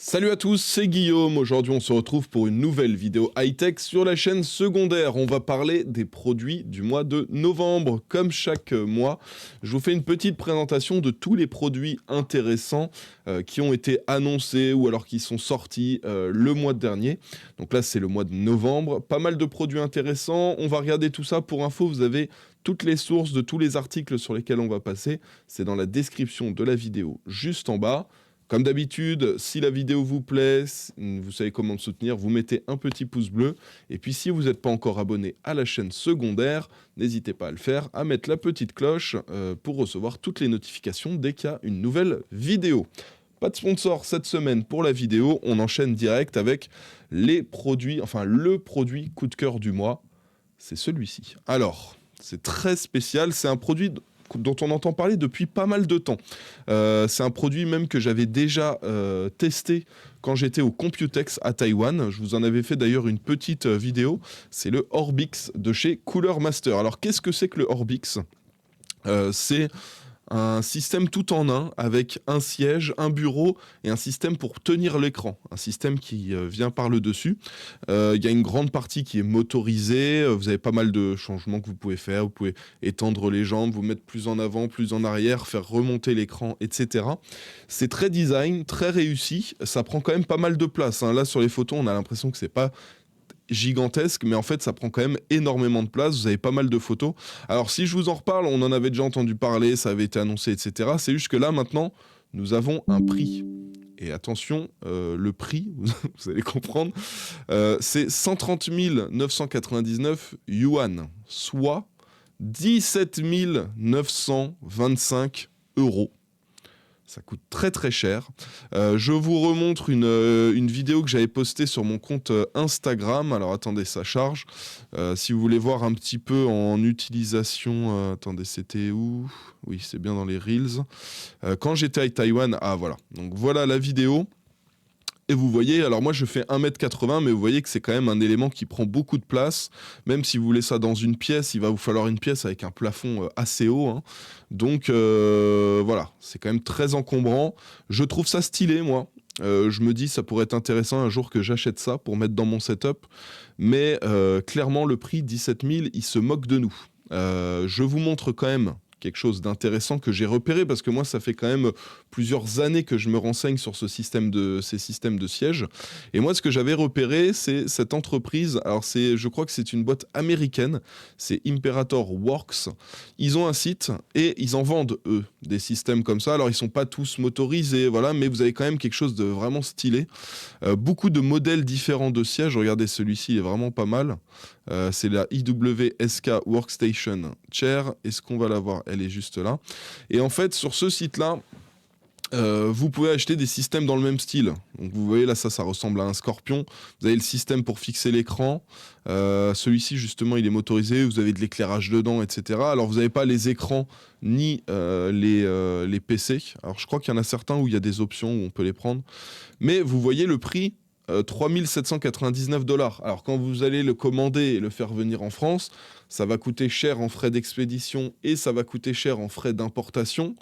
Salut à tous, c'est Guillaume. Aujourd'hui, on se retrouve pour une nouvelle vidéo high-tech sur la chaîne secondaire. On va parler des produits du mois de novembre. Comme chaque mois, je vous fais une petite présentation de tous les produits intéressants qui ont été annoncés ou alors qui sont sortis le mois dernier. Donc là, c'est le mois de novembre. Pas mal de produits intéressants. On va regarder tout ça. Pour info, vous avez toutes les sources de tous les articles sur lesquels on va passer. C'est dans la description de la vidéo juste en bas. Comme d'habitude, si la vidéo vous plaît, vous savez comment me soutenir, vous mettez un petit pouce bleu. Et puis si vous n'êtes pas encore abonné à la chaîne secondaire, n'hésitez pas à le faire, à mettre la petite cloche pour recevoir toutes les notifications dès qu'il y a une nouvelle vidéo. Pas de sponsor cette semaine pour la vidéo, on enchaîne direct avec les produits, enfin le produit coup de cœur du mois, c'est celui-ci. Alors, c'est très spécial, c'est un produit dont on entend parler depuis pas mal de temps. C'est un produit même que j'avais déjà testé quand j'étais au Computex à Taïwan. Je vous en avais fait d'ailleurs une petite vidéo. C'est le Orbix de chez Cooler Master. Alors qu'est-ce que c'est que le Orbix ? C'est un système tout en un avec un siège, un bureau et un système pour tenir l'écran. Un système qui vient par le dessus. Il y a une grande partie qui est motorisée. Vous avez pas mal de changements que vous pouvez faire. Vous pouvez étendre les jambes, vous mettre plus en avant, plus en arrière, faire remonter l'écran, etc. C'est très design, très réussi. Ça prend quand même pas mal de place, hein. Là, sur les photos, on a l'impression que c'est pas gigantesque, mais en fait ça prend quand même énormément de place, vous avez pas mal de photos. Alors si je vous en reparle, on en avait déjà entendu parler, ça avait été annoncé, etc. C'est juste que là maintenant, nous avons un prix. Et attention, le prix, vous allez comprendre, c'est 130 999 yuan, soit 17 925 euros. Ça coûte très très cher. Je vous remontre une vidéo que j'avais postée sur mon compte Instagram. Alors attendez, ça charge. Si vous voulez voir un petit peu en utilisation... attendez, c'était où ? Oui, c'est bien dans les Reels. Quand j'étais à Taïwan... Ah voilà. Donc voilà la vidéo. Et vous voyez, alors moi je fais 1m80, mais vous voyez que c'est quand même un élément qui prend beaucoup de place. Même si vous voulez ça dans une pièce, il va vous falloir une pièce avec un plafond assez haut, hein. Donc voilà, c'est quand même très encombrant. Je trouve ça stylé, moi. Je me dis ça pourrait être intéressant un jour que j'achète ça pour mettre dans mon setup. Mais clairement, le prix 17 000, il se moque de nous. Je vous montre quand même quelque chose d'intéressant que j'ai repéré, parce que moi, ça fait quand même plusieurs années que je me renseigne sur ces systèmes de sièges. Et moi, ce que j'avais repéré, c'est cette entreprise. Alors, je crois que c'est une boîte américaine. C'est Imperator Works. Ils ont un site et ils en vendent, eux, des systèmes comme ça. Alors, ils sont pas tous motorisés, voilà, mais vous avez quand même quelque chose de vraiment stylé. Beaucoup de modèles différents de sièges. Regardez, celui-ci, il est vraiment pas mal. C'est la IWSK Workstation Chair. Est-ce qu'on va la voir ? Elle est juste là. Et en fait, sur ce site-là, vous pouvez acheter des systèmes dans le même style. Donc vous voyez là, ça ressemble à un Scorpion. Vous avez le système pour fixer l'écran. Celui-ci, justement, il est motorisé. Vous avez de l'éclairage dedans, etc. Alors vous n'avez pas les écrans ni les PC. Alors je crois qu'il y en a certains où il y a des options où on peut les prendre. Mais vous voyez le prix. 3 799 $. Alors quand vous allez le commander et le faire venir en France, ça va coûter cher en frais d'expédition et ça va coûter cher en frais d'importation.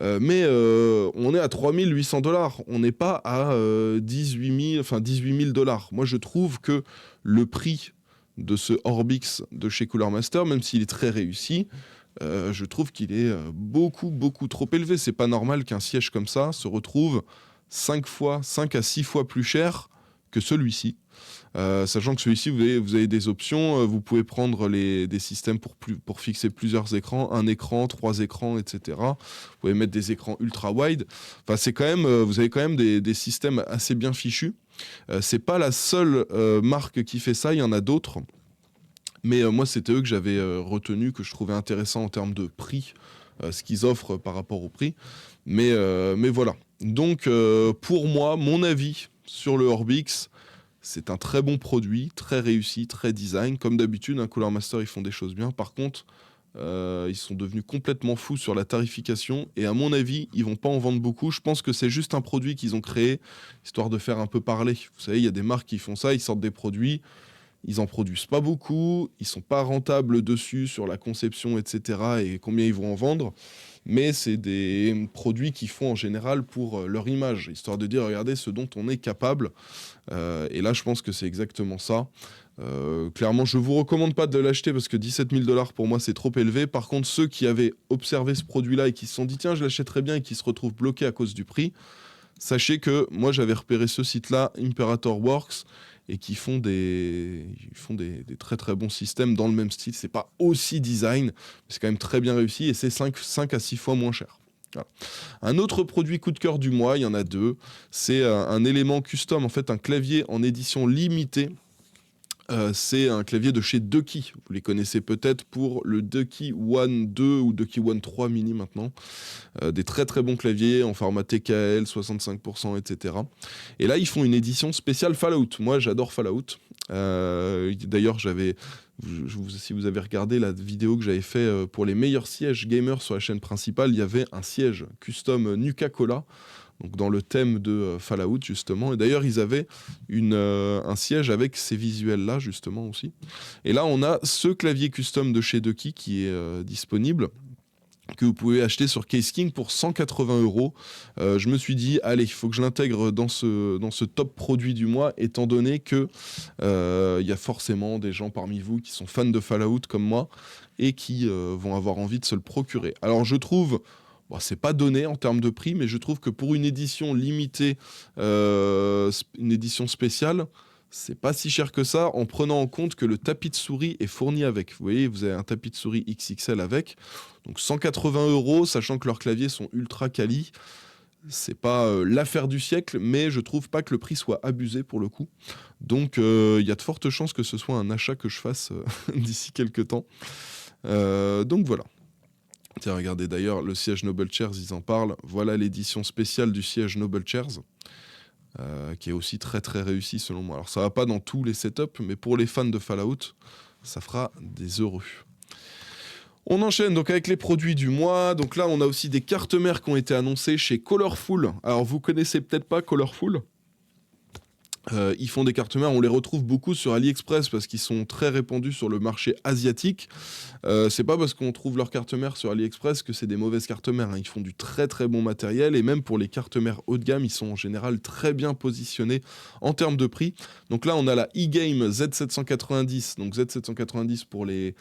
Mais on est à 3 800 $. On n'est pas à 18 000 $. Moi, je trouve que le prix de ce Orbix de chez Cooler Master, même s'il est très réussi, je trouve qu'il est beaucoup trop élevé. C'est pas normal qu'un siège comme ça se retrouve 5 à 6 fois plus cher que celui-ci. Sachant que celui-ci, vous avez des options, vous pouvez prendre des systèmes pour fixer plusieurs écrans, un écran, 3 écrans, etc. Vous pouvez mettre des écrans ultra wide. Enfin, c'est quand même, vous avez quand même des systèmes assez bien fichus. C'est pas la seule marque qui fait ça, il y en a d'autres. Mais moi, c'était eux que j'avais retenu, que je trouvais intéressant en termes de prix, ce qu'ils offrent par rapport au prix. Mais voilà. Donc, pour moi, mon avis sur le Orbix, c'est un très bon produit, très réussi, très design. Comme d'habitude, Cooler Master, ils font des choses bien. Par contre, ils sont devenus complètement fous sur la tarification. Et à mon avis, ils vont pas en vendre beaucoup. Je pense que c'est juste un produit qu'ils ont créé, histoire de faire un peu parler. Vous savez, il y a des marques qui font ça, ils sortent des produits. Ils en produisent pas beaucoup, ils sont pas rentables dessus sur la conception, etc. et combien ils vont en vendre. Mais c'est des produits qu'ils font en général pour leur image, histoire de dire regardez ce dont on est capable. Et là, je pense que c'est exactement ça. Clairement, je vous recommande pas de l'acheter parce que 17 000 $ pour moi c'est trop élevé. Par contre, ceux qui avaient observé ce produit-là et qui se sont dit tiens, je l'achèterais bien et qui se retrouvent bloqués à cause du prix, sachez que moi j'avais repéré ce site-là, Imperator Works, et qui ils font des très très bons systèmes dans le même style. C'est pas aussi design, mais c'est quand même très bien réussi et c'est 5 à 6 fois moins cher. Voilà. Un autre produit coup de cœur du mois, il y en a deux, c'est un élément custom, en fait un clavier en édition limitée. C'est un clavier de chez Ducky. Vous les connaissez peut-être pour le Ducky One 2 ou Ducky One 3 mini maintenant. Des très très bons claviers en format TKL, 65%, etc. Et là, ils font une édition spéciale Fallout. Moi, j'adore Fallout. D'ailleurs, si vous avez regardé la vidéo que j'avais fait pour les meilleurs sièges gamers sur la chaîne principale, il y avait un siège custom Nuka-Cola. Donc dans le thème de Fallout justement, et d'ailleurs ils avaient un siège avec ces visuels là justement aussi. Et là on a ce clavier custom de chez Ducky qui est disponible, que vous pouvez acheter sur Case King pour 180 €. Je me suis dit, allez, il faut que je l'intègre dans ce top produit du mois, étant donné que y a forcément des gens parmi vous qui sont fans de Fallout comme moi et qui vont avoir envie de se le procurer. Alors je trouve, bon, c'est pas donné en termes de prix, mais je trouve que pour une édition limitée, une édition spéciale, c'est pas si cher que ça, en prenant en compte que le tapis de souris est fourni avec. Vous voyez, vous avez un tapis de souris XXL avec. Donc 180 €, sachant que leurs claviers sont ultra quali. C'est pas l'affaire du siècle, mais je trouve pas que le prix soit abusé pour le coup. Donc il y a de fortes chances que ce soit un achat que je fasse d'ici quelques temps. Donc voilà. Tiens, regardez d'ailleurs, le siège Noble Chairs, ils en parlent. Voilà l'édition spéciale du siège Noble Chairs, qui est aussi très très réussi selon moi. Alors ça va pas dans tous les setups, mais pour les fans de Fallout, ça fera des heureux. On enchaîne donc avec les produits du mois. Donc là, on a aussi des cartes mères qui ont été annoncées chez Colorful. Alors vous connaissez peut-être pas Colorful. Ils font des cartes mères, on les retrouve beaucoup sur AliExpress parce qu'ils sont très répandus sur le marché asiatique. C'est pas parce qu'on trouve leurs cartes mères sur AliExpress que c'est des mauvaises cartes mères, hein. Ils font du très très bon matériel et même pour les cartes mères haut de gamme, ils sont en général très bien positionnés en termes de prix. Donc là, on a la eGame Z790, donc Z790 pour les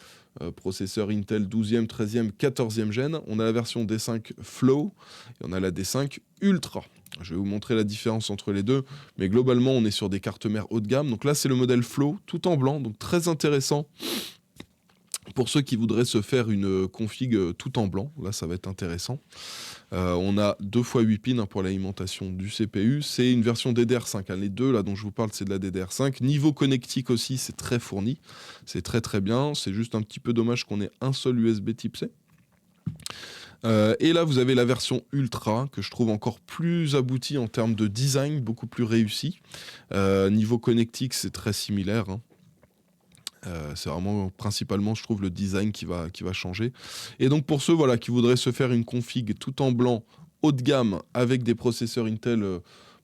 processeurs Intel 12e, 13e, 14e gen. On a la version D5 Flow et on a la D5 Ultra. Je vais vous montrer la différence entre les deux, mais globalement, on est sur des cartes mères haut de gamme. Donc là, c'est le modèle Flow, tout en blanc, donc très intéressant. Pour ceux qui voudraient se faire une config tout en blanc, là, ça va être intéressant. On a 2 x 8 pins pour l'alimentation du CPU. C'est une version DDR5. Hein. Les deux là dont je vous parle, c'est de la DDR5. Niveau connectique aussi, c'est très fourni. C'est très très bien. C'est juste un petit peu dommage qu'on ait un seul USB type C. Et là, vous avez la version Ultra, que je trouve encore plus aboutie en termes de design, beaucoup plus réussi. Niveau connectique, c'est très similaire. Hein. C'est vraiment principalement, je trouve, le design qui va changer. Et donc pour ceux qui voudraient se faire une config tout en blanc, haut de gamme, avec des processeurs Intel,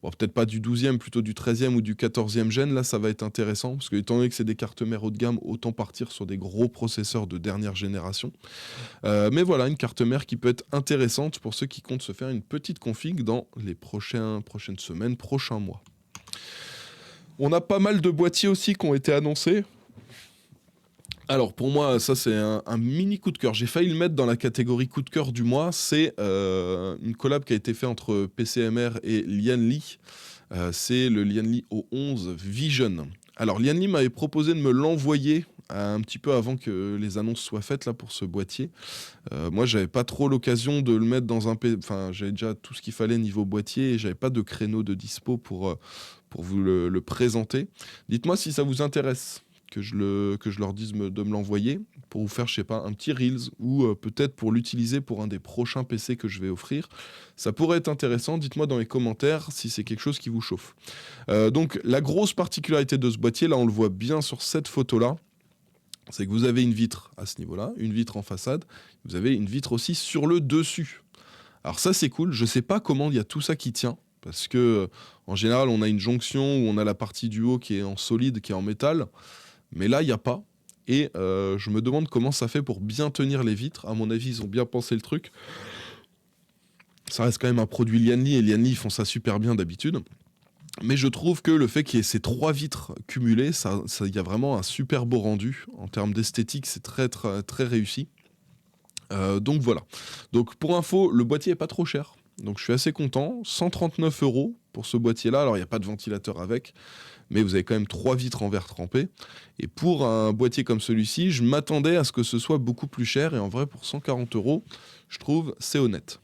peut-être pas du 12e, plutôt du 13e ou du 14e gen, là ça va être intéressant, parce que étant donné que c'est des cartes mères haut de gamme, autant partir sur des gros processeurs de dernière génération. Mais voilà, une carte mère qui peut être intéressante pour ceux qui comptent se faire une petite config dans les prochaines semaines, prochains mois. On a pas mal de boîtiers aussi qui ont été annoncés. Alors pour moi, ça c'est un mini coup de cœur. J'ai failli le mettre dans la catégorie coup de cœur du mois. C'est une collab qui a été faite entre PCMR et Lianli. C'est le Lianli O11 Vision. Alors Lianli m'avait proposé de me l'envoyer un petit peu avant que les annonces soient faites là pour ce boîtier. Moi, j'avais pas trop l'occasion de le mettre dans un... Enfin, j'avais déjà tout ce qu'il fallait niveau boîtier et j'avais pas de créneau de dispo pour vous le présenter. Dites-moi si ça vous intéresse. Que je leur dise de me l'envoyer pour vous faire, je sais pas, un petit Reels ou peut-être pour l'utiliser pour un des prochains PC que je vais offrir. Ça pourrait être intéressant. Dites-moi dans les commentaires si c'est quelque chose qui vous chauffe. Donc, la grosse particularité de ce boîtier, là, on le voit bien sur cette photo-là, c'est que vous avez une vitre à ce niveau-là, une vitre en façade. Vous avez une vitre aussi sur le dessus. Alors ça, c'est cool. Je sais pas comment il y a tout ça qui tient. Parce que, en général, on a une jonction où on a la partie du haut qui est en solide, qui est en métal. Mais là, il n'y a pas. Et je me demande comment ça fait pour bien tenir les vitres. À mon avis, ils ont bien pensé le truc. Ça reste quand même un produit Lianli, et Lianli, ils font ça super bien d'habitude. Mais je trouve que le fait qu'il y ait ces 3 vitres cumulées, y a vraiment un super beau rendu. En termes d'esthétique, c'est très, très, très réussi. Donc voilà. Donc pour info, le boîtier est pas trop cher. Donc je suis assez content. 139 € pour ce boîtier-là. Alors il n'y a pas de ventilateur avec, mais vous avez quand même 3 vitres en verre trempé. Et pour un boîtier comme celui-ci, je m'attendais à ce que ce soit beaucoup plus cher. Et en vrai, pour 140 €, je trouve c'est honnête.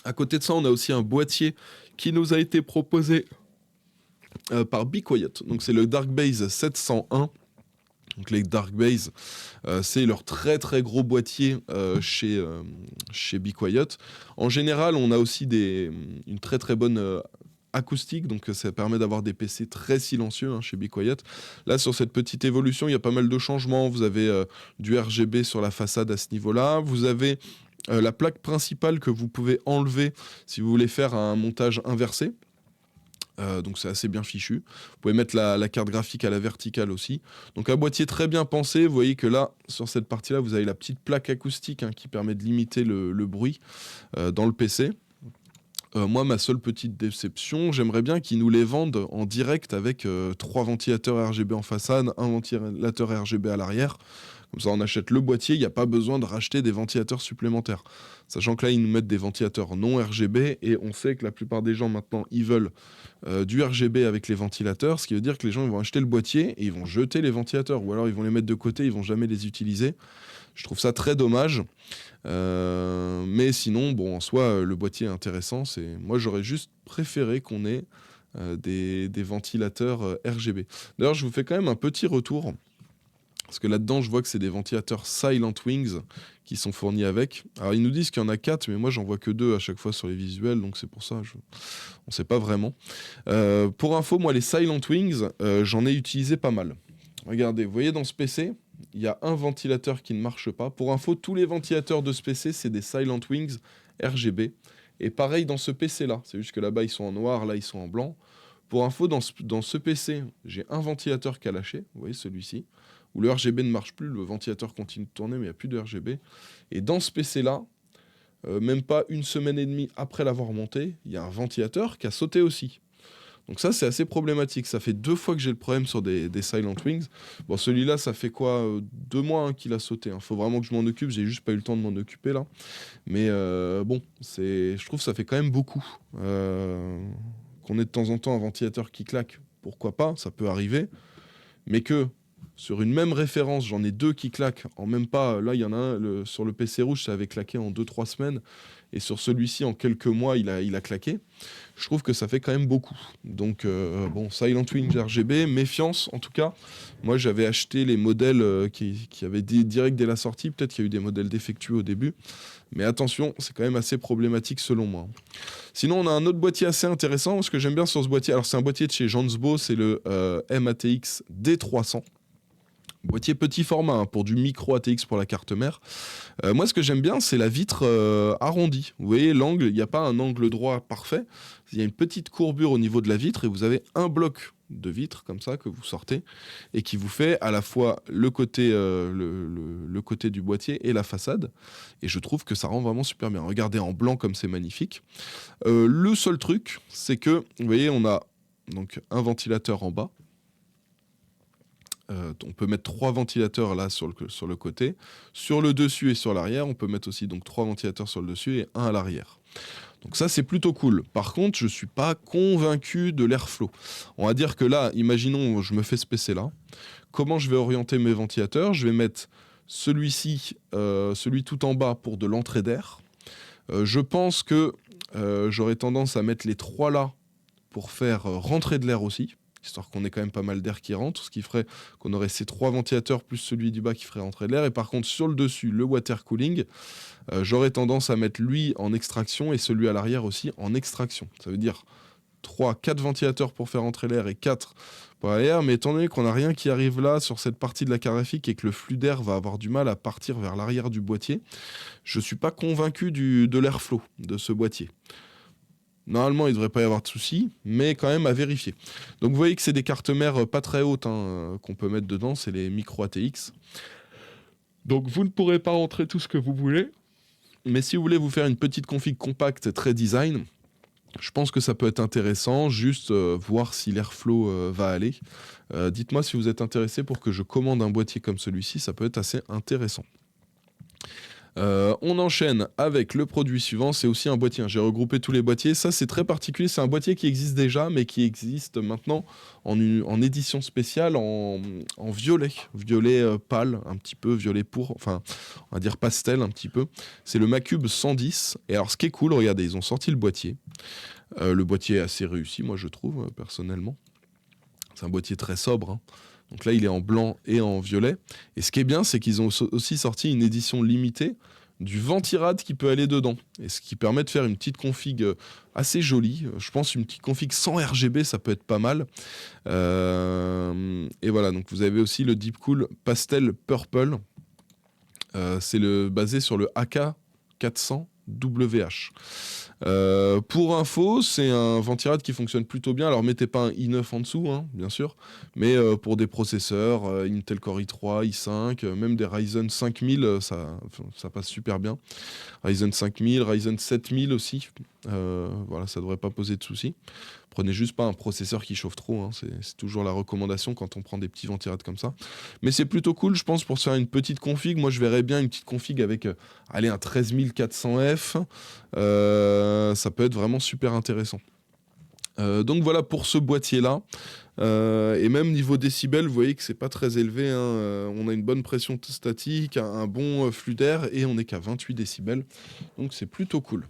À côté de ça, on a aussi un boîtier qui nous a été proposé par Be Quiet. Donc c'est le Darkbase 701. Donc les Darkbase, c'est leur très très gros boîtier chez Be Quiet. En général, on a aussi une très très bonne acoustique, donc ça permet d'avoir des PC très silencieux chez Be Quiet. Là, sur cette petite évolution, il y a pas mal de changements. Vous avez du RGB sur la façade à ce niveau-là. Vous avez la plaque principale que vous pouvez enlever si vous voulez faire un montage inversé. Donc c'est assez bien fichu. Vous pouvez mettre la carte graphique à la verticale aussi. Donc un boîtier très bien pensé. Vous voyez que là, sur cette partie-là, vous avez la petite plaque acoustique qui permet de limiter le bruit dans le PC. Moi, ma seule petite déception, j'aimerais bien qu'ils nous les vendent en direct avec 3 ventilateurs RGB en façade, un ventilateur RGB à l'arrière. Comme ça, on achète le boîtier, il n'y a pas besoin de racheter des ventilateurs supplémentaires. Sachant que là, ils nous mettent des ventilateurs non RGB et on sait que la plupart des gens maintenant, ils veulent du RGB avec les ventilateurs, ce qui veut dire que les gens ils vont acheter le boîtier et ils vont jeter les ventilateurs ou alors ils vont les mettre de côté, ils vont jamais les utiliser. Je trouve ça très dommage. Mais sinon, bon, en soi, le boîtier est intéressant. Moi, j'aurais juste préféré qu'on ait des ventilateurs RGB. D'ailleurs, je vous fais quand même un petit retour. Parce que là-dedans, je vois que c'est des ventilateurs Silent Wings qui sont fournis avec. Alors, ils nous disent qu'il y en a 4, mais moi, j'en vois que 2 à chaque fois sur les visuels, donc c'est pour ça, on ne sait pas vraiment. Pour info, moi, les Silent Wings, j'en ai utilisé pas mal. Regardez, vous voyez dans ce PC, il y a un ventilateur qui ne marche pas. Pour info, tous les ventilateurs de ce PC, c'est des Silent Wings RGB. Et pareil dans ce PC-là. C'est juste que là-bas, ils sont en noir, là, ils sont en blanc. Pour info, dans ce PC, j'ai un ventilateur qui a lâché. Vous voyez, celui-ci. Où le RGB ne marche plus, le ventilateur continue de tourner, mais il n'y a plus de RGB. Et dans ce PC-là, même pas une semaine et demie après l'avoir monté, il y a un ventilateur qui a sauté aussi. Donc ça, c'est assez problématique. Ça fait 2 fois que j'ai le problème sur des Silent Wings. Bon, celui-là, ça fait quoi 2 mois qu'il a sauté. Faut vraiment que je m'en occupe. J'ai juste pas eu le temps de m'en occuper là. Mais bon, je trouve que ça fait quand même beaucoup. Qu'on ait de temps en temps un ventilateur qui claque, pourquoi pas, ça peut arriver. Mais que sur une même référence, j'en ai 2 qui claquent en même pas. Là, il y en a un sur le PC rouge, ça avait claqué en 2-3 semaines. Et sur celui-ci, en quelques mois, il a claqué. Je trouve que ça fait quand même beaucoup. Donc, bon, Silent Wings RGB, méfiance en tout cas. Moi, j'avais acheté les modèles qui avaient direct dès la sortie. Peut-être qu'il y a eu des modèles défectueux au début. Mais attention, c'est quand même assez problématique selon moi. Sinon, on a un autre boîtier assez intéressant. Ce que j'aime bien sur ce boîtier, alors c'est un boîtier de chez Jansbo, c'est le MATX D300. Boîtier petit format pour du micro ATX pour la carte mère. Moi, ce que j'aime bien, c'est la vitre arrondie. Vous voyez, l'angle, il n'y a pas un angle droit parfait. Il y a une petite courbure au niveau de la vitre et vous avez un bloc de vitre comme ça que vous sortez et qui vous fait à la fois le côté du boîtier et la façade. Et je trouve que ça rend vraiment super bien. Regardez en blanc comme c'est magnifique. Le seul truc, c'est que, vous voyez, on a donc un ventilateur en bas. On peut mettre 3 ventilateurs là sur le côté. Sur le dessus et sur l'arrière, on peut mettre aussi donc 3 ventilateurs sur le dessus et un à l'arrière. Donc ça, c'est plutôt cool. Par contre, je ne suis pas convaincu de l'airflow. On va dire que là, imaginons, je me fais ce PC-là. Comment je vais orienter mes ventilateurs ? Je vais mettre celui-ci, celui tout en bas pour de l'entrée d'air. Je pense que j'aurais tendance à mettre les 3 là pour faire rentrer de l'air aussi. Histoire qu'on ait quand même pas mal d'air qui rentre, ce qui ferait qu'on aurait ces 3 ventilateurs plus celui du bas qui ferait rentrer de l'air. Et par contre, sur le dessus, le water cooling, j'aurais tendance à mettre lui en extraction et celui à l'arrière aussi en extraction. Ça veut dire 4 ventilateurs pour faire rentrer l'air et 4 pour l'arrière. Mais étant donné qu'on n'a rien qui arrive là sur cette partie de la carte graphique et que le flux d'air va avoir du mal à partir vers l'arrière du boîtier, je ne suis pas convaincu de l'airflow de ce boîtier. Normalement, il ne devrait pas y avoir de soucis, mais quand même à vérifier. Donc vous voyez que c'est des cartes mères pas très hautes qu'on peut mettre dedans, c'est les micro ATX. Donc vous ne pourrez pas rentrer tout ce que vous voulez, mais si vous voulez vous faire une petite config compacte très design, je pense que ça peut être intéressant, juste voir si l'airflow va aller. Dites-moi si vous êtes intéressé pour que je commande un boîtier comme celui-ci, ça peut être assez intéressant. On enchaîne avec le produit suivant, c'est aussi un boîtier. J'ai regroupé tous les boîtiers. Ça, c'est très particulier. C'est un boîtier qui existe déjà, mais qui existe maintenant en édition spéciale en violet. Violet pâle, un petit peu, violet pour, enfin, on va dire pastel un petit peu. C'est le Macube 110. Et alors, ce qui est cool, regardez, ils ont sorti le boîtier. Le boîtier est assez réussi, moi, je trouve, personnellement. C'est un boîtier très sobre, hein. Donc là, il est en blanc et en violet. Et ce qui est bien, c'est qu'ils ont aussi sorti une édition limitée du Ventirad qui peut aller dedans. Et ce qui permet de faire une petite config assez jolie. Je pense une petite config sans RGB, ça peut être pas mal. Et voilà, donc vous avez aussi le Deepcool Pastel Purple. C'est basé sur le AK400WH. Pour info, c'est un Ventirad qui fonctionne plutôt bien. Alors mettez pas un i9 en dessous, hein, bien sûr, mais pour des processeurs, Intel Core i3, i5, même des Ryzen 5000, ça passe super bien. Ryzen 5000, Ryzen 7000 aussi. Voilà, ça devrait pas poser de soucis. Prenez juste pas un processeur qui chauffe trop, hein. C'est toujours la recommandation quand on prend des petits ventirades comme ça. Mais c'est plutôt cool, je pense, pour se faire une petite config. Moi, je verrais bien une petite config avec un 13400F. Ça peut être vraiment super intéressant. Donc voilà pour ce boîtier-là. Et même niveau décibels, vous voyez que c'est pas très élevé, hein. On a une bonne pression statique, un bon flux d'air, et on n'est qu'à 28 décibels. Donc c'est plutôt cool.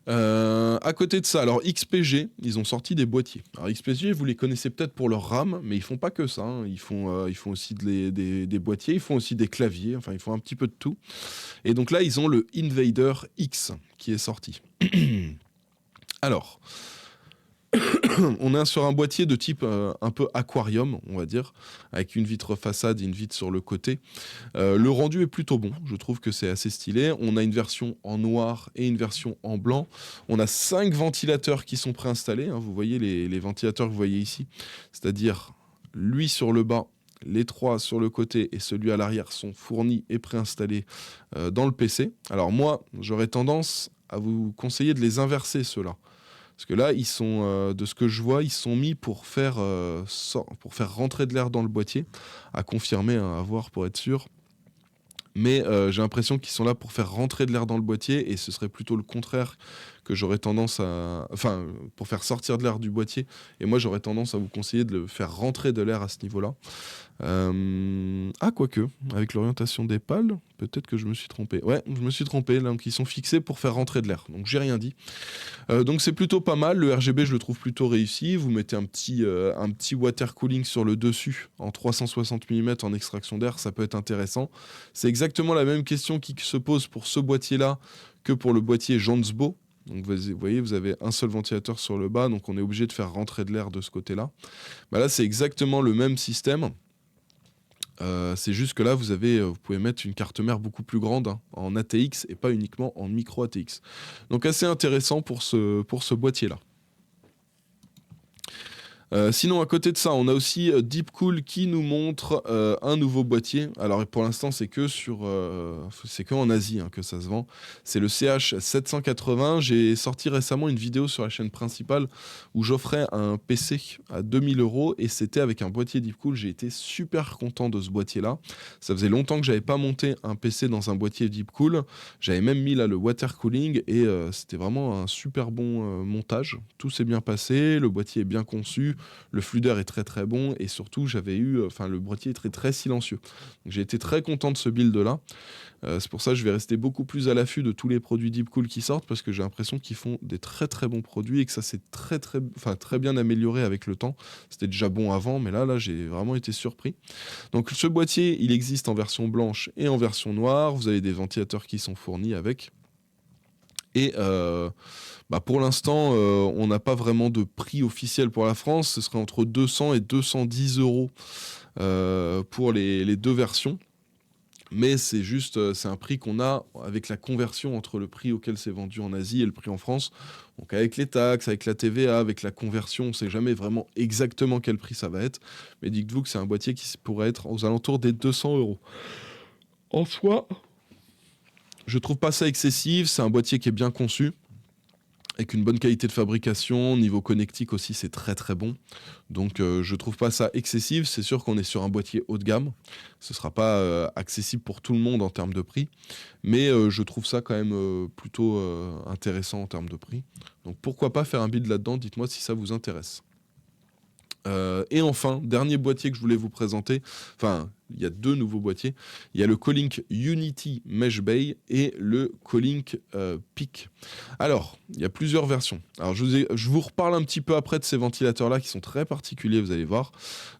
À côté de ça, alors XPG, ils ont sorti des boîtiers. Alors XPG, vous les connaissez peut-être pour leur RAM, mais ils font pas que ça, hein. Ils font aussi des boîtiers, ils font aussi des claviers, enfin ils font un petit peu de tout. Et donc là, ils ont le Invader X qui est sorti. Alors, on est sur un boîtier de type un peu aquarium, on va dire, avec une vitre façade et une vitre sur le côté. Le rendu est plutôt bon, je trouve que c'est assez stylé. On a une version en noir et une version en blanc. On a 5 ventilateurs qui sont préinstallés, hein. Vous voyez les ventilateurs que vous voyez ici, c'est-à-dire lui sur le bas, les 3 sur le côté et celui à l'arrière sont fournis et préinstallés dans le PC. Alors moi, j'aurais tendance à vous conseiller de les inverser, ceux-là. Parce que là, ils sont, de ce que je vois, ils sont mis pour faire rentrer de l'air dans le boîtier. À confirmer, hein, à voir pour être sûr. Mais j'ai l'impression qu'ils sont là pour faire rentrer de l'air dans le boîtier, et ce serait plutôt le contraire que j'aurais tendance à... Enfin, pour faire sortir de l'air du boîtier. Et moi, j'aurais tendance à vous conseiller de le faire rentrer de l'air à ce niveau-là. Quoique, avec l'orientation des pales, peut-être que je me suis trompé. Ouais, je me suis trompé, là, donc ils sont fixés pour faire rentrer de l'air. Donc j'ai rien dit. Donc c'est plutôt pas mal. Le RGB, je le trouve plutôt réussi. Vous mettez un petit water cooling sur le dessus en 360 mm en extraction d'air, ça peut être intéressant. C'est exactement la même question qui se pose pour ce boîtier-là que pour le boîtier Jansbo. Donc vous voyez, vous avez un seul ventilateur sur le bas, donc on est obligé de faire rentrer de l'air de ce côté-là. Là, c'est exactement le même système. C'est juste que là, vous pouvez mettre une carte mère beaucoup plus grande, hein, en ATX et pas uniquement en micro ATX. Donc assez intéressant pour ce boîtier-là. Sinon, à côté de ça, on a aussi Deepcool qui nous montre un nouveau boîtier. Alors pour l'instant, c'est que en Asie, hein, que ça se vend. C'est le CH780. J'ai sorti récemment une vidéo sur la chaîne principale où j'offrais un PC à 2000 € et c'était avec un boîtier Deepcool. J'ai été super content de ce boîtier-là. Ça faisait longtemps que j'avais pas monté un PC dans un boîtier Deepcool. J'avais même mis là le water cooling et c'était vraiment un super bon montage. Tout s'est bien passé, le boîtier est bien conçu. Le flux d'air est très très bon et surtout le boîtier est très très silencieux. Donc, j'ai été très content de ce build là. C'est pour ça que je vais rester beaucoup plus à l'affût de tous les produits Deepcool qui sortent parce que j'ai l'impression qu'ils font des très très bons produits et que ça s'est très bien amélioré avec le temps. C'était déjà bon avant, mais là j'ai vraiment été surpris. Donc ce boîtier, il existe en version blanche et en version noire. Vous avez des ventilateurs qui sont fournis avec. Et pour l'instant, on n'a pas vraiment de prix officiel pour la France. Ce serait entre 200 et 210 € pour les deux versions. Mais c'est juste, c'est un prix qu'on a avec la conversion entre le prix auquel c'est vendu en Asie et le prix en France. Donc avec les taxes, avec la TVA, avec la conversion, on ne sait jamais vraiment exactement quel prix ça va être. Mais dites-vous que c'est un boîtier qui pourrait être aux alentours des 200 euros. En soi, je trouve pas ça excessif. C'est un boîtier qui est bien conçu, avec une bonne qualité de fabrication. Niveau connectique aussi, c'est très très bon. Donc je trouve pas ça excessif. C'est sûr qu'on est sur un boîtier haut de gamme. Ce sera pas accessible pour tout le monde en termes de prix. Mais je trouve ça quand même plutôt intéressant en termes de prix. Donc pourquoi pas faire un build là-dedans? Dites-moi si ça vous intéresse. Et enfin, dernier boîtier que je voulais vous présenter, enfin, il y a 2 nouveaux boîtiers. Il y a le Colink Unity Mesh Bay et le Colink Peak. Alors, il y a plusieurs versions. Alors, je vous reparle un petit peu après de ces ventilateurs-là qui sont très particuliers, vous allez voir.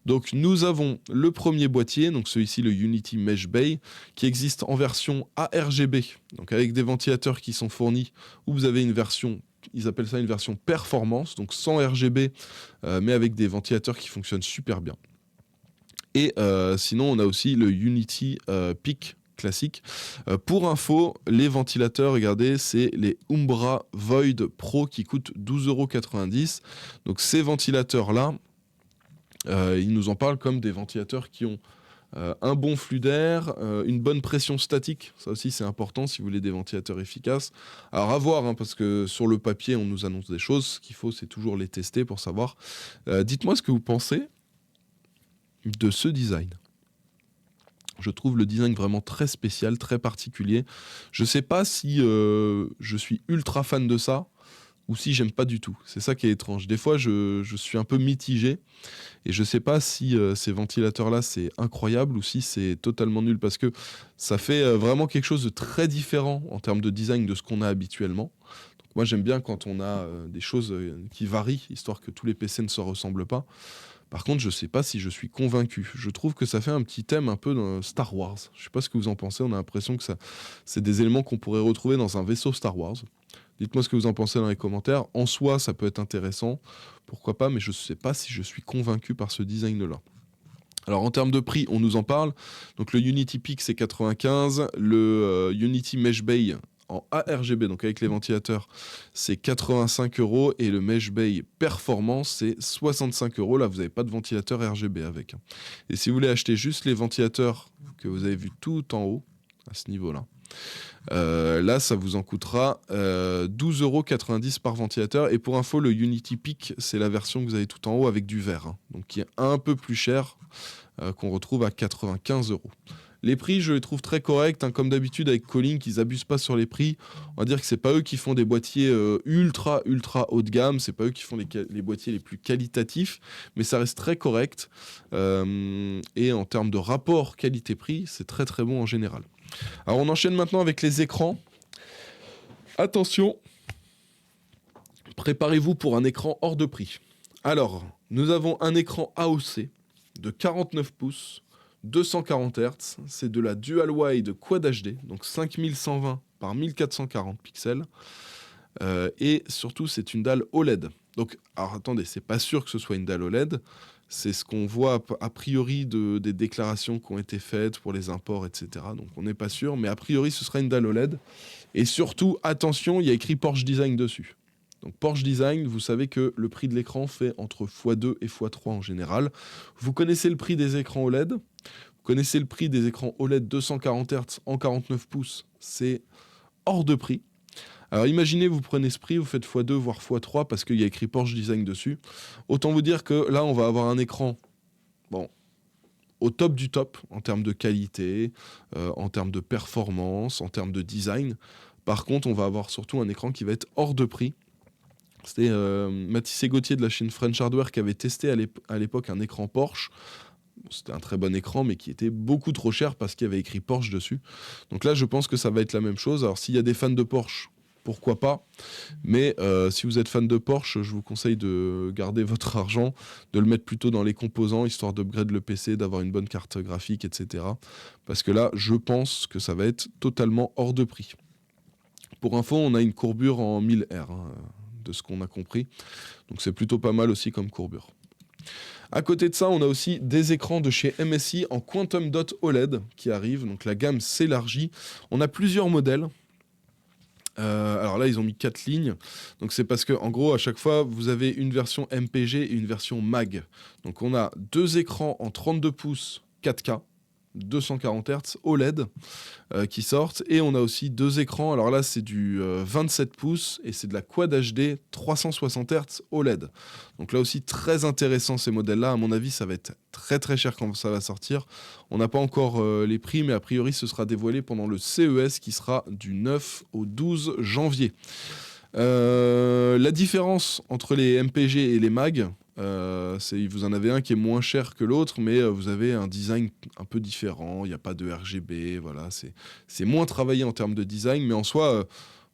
Donc, nous avons le premier boîtier, donc celui-ci, le Unity Mesh Bay, qui existe en version ARGB, donc avec des ventilateurs qui sont fournis, où vous avez une version, ils appellent ça une version performance, donc sans RGB, mais avec des ventilateurs qui fonctionnent super bien. Et sinon, on a aussi le Unity Peak classique. Pour info, les ventilateurs, regardez, c'est les Umbra Void Pro qui coûtent 12,90 €. Donc ces ventilateurs-là, ils nous en parlent comme des ventilateurs qui ont un bon flux d'air, une bonne pression statique, ça aussi c'est important si vous voulez des ventilateurs efficaces. Alors à voir, hein, parce que sur le papier on nous annonce des choses, ce qu'il faut c'est toujours les tester pour savoir. Dites-moi ce que vous pensez de ce design. Je trouve le design vraiment très spécial, très particulier. Je sais pas si je suis ultra fan de ça, ou si j'aime pas du tout. C'est ça qui est étrange. Des fois je suis un peu mitigé. Et je sais pas si ces ventilateurs-là, c'est incroyable ou si c'est totalement nul, parce que ça fait vraiment quelque chose de très différent en termes de design de ce qu'on a habituellement. Donc moi, j'aime bien quand on a des choses qui varient, histoire que tous les PC ne se ressemblent pas. Par contre, je sais pas si je suis convaincu. Je trouve que ça fait un petit thème un peu dans Star Wars. Je sais pas ce que vous en pensez, on a l'impression que c'est des éléments qu'on pourrait retrouver dans un vaisseau Star Wars. Dites-moi ce que vous en pensez dans les commentaires. En soi, ça peut être intéressant, pourquoi pas, mais je ne sais pas si je suis convaincu par ce design-là. Alors en termes de prix, on nous en parle. Donc le Unity Peak, c'est 95. Le Unity Mesh Bay en ARGB, donc avec les ventilateurs, c'est 85 €. Et le Mesh Bay Performance, c'est 65 €. Là, vous n'avez pas de ventilateur RGB avec. Et si vous voulez acheter juste les ventilateurs que vous avez vus tout en haut, à ce niveau-là, là, ça vous en coûtera 12,90 € par ventilateur. Et pour info, le Unity Peak, c'est la version que vous avez tout en haut avec du verre, hein, donc qui est un peu plus cher, qu'on retrouve à 95 €. Les prix, je les trouve très corrects, hein, comme d'habitude avec Colink, ils abusent pas sur les prix. On va dire que c'est pas eux qui font des boîtiers ultra haut de gamme, c'est pas eux qui font les boîtiers les plus qualitatifs, mais ça reste très correct. Et en termes de rapport qualité-prix, c'est très très bon en général. Alors on enchaîne maintenant avec les écrans. Attention, préparez-vous pour un écran hors de prix. Alors, nous avons un écran AOC de 49 pouces, 240 Hz. C'est de la Dual Wide Quad HD, donc 5120 par 1440 pixels. Et surtout, c'est une dalle OLED. Donc, alors attendez, c'est pas sûr que ce soit une dalle OLED. C'est ce qu'on voit a priori des déclarations qui ont été faites pour les imports, etc. Donc on n'est pas sûr, mais a priori ce sera une dalle OLED. Et surtout, attention, il y a écrit Porsche Design dessus. Donc Porsche Design, vous savez que le prix de l'écran fait entre x2 et x3 en général. Vous connaissez le prix des écrans OLED. Vous connaissez le prix des écrans OLED 240 Hz en 49 pouces. C'est hors de prix. Alors imaginez, vous prenez ce prix, vous faites x2 voire x3 parce qu'il y a écrit Porsche Design dessus. Autant vous dire que là, on va avoir un écran, bon, au top du top en termes de qualité, en termes de performance, en termes de design. Par contre, on va avoir surtout un écran qui va être hors de prix. C'était Mathis et Gauthier de la chaîne French Hardware qui avait testé à l'époque un écran Porsche. C'était un très bon écran, mais qui était beaucoup trop cher parce qu'il y avait écrit Porsche dessus. Donc là, je pense que ça va être la même chose. Alors s'il y a des fans de Porsche, pourquoi pas, mais si vous êtes fan de Porsche, je vous conseille de garder votre argent, de le mettre plutôt dans les composants, histoire d'upgrade le PC, d'avoir une bonne carte graphique, etc. Parce que là, je pense que ça va être totalement hors de prix. Pour info, on a une courbure en 1000 R, hein, de ce qu'on a compris, donc c'est plutôt pas mal aussi comme courbure. À côté de ça, on a aussi des écrans de chez MSI en Quantum Dot OLED qui arrivent, donc la gamme s'élargit. On a plusieurs modèles. Alors là, ils ont mis 4 lignes. Donc c'est parce que, en gros, à chaque fois, vous avez une version MPG et une version MAG. Donc on a 2 écrans en 32 pouces 4K, 240 Hz OLED qui sortent. Et on a aussi 2 écrans. Alors là, c'est du 27 pouces et c'est de la Quad HD 360 Hz OLED. Donc là aussi, très intéressant ces modèles-là. À mon avis, ça va être très très cher quand ça va sortir. On n'a pas encore les prix, mais a priori, ce sera dévoilé pendant le CES qui sera du 9 au 12 janvier. La différence entre les MPG et les MAG, vous en avez un qui est moins cher que l'autre, mais vous avez un design un peu différent. Il n'y a pas de RGB, voilà, c'est moins travaillé en termes de design, mais en soi,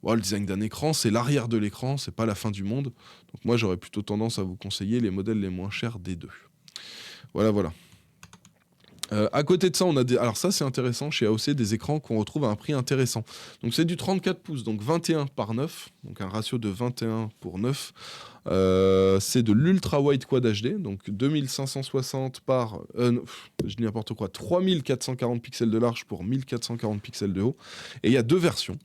le design d'un écran, c'est l'arrière de l'écran, c'est pas la fin du monde. Donc moi, j'aurais plutôt tendance à vous conseiller les modèles les moins chers des deux. Voilà. À côté de ça, on a alors ça c'est intéressant, chez AOC, des écrans qu'on retrouve à un prix intéressant. Donc c'est du 34 pouces, donc 21 par 9, donc un ratio de 21 pour 9. C'est de l'Ultra Wide Quad HD, donc 2560 par, je dis n'importe quoi, 3440 pixels de large pour 1440 pixels de haut. Et il y a 2 versions.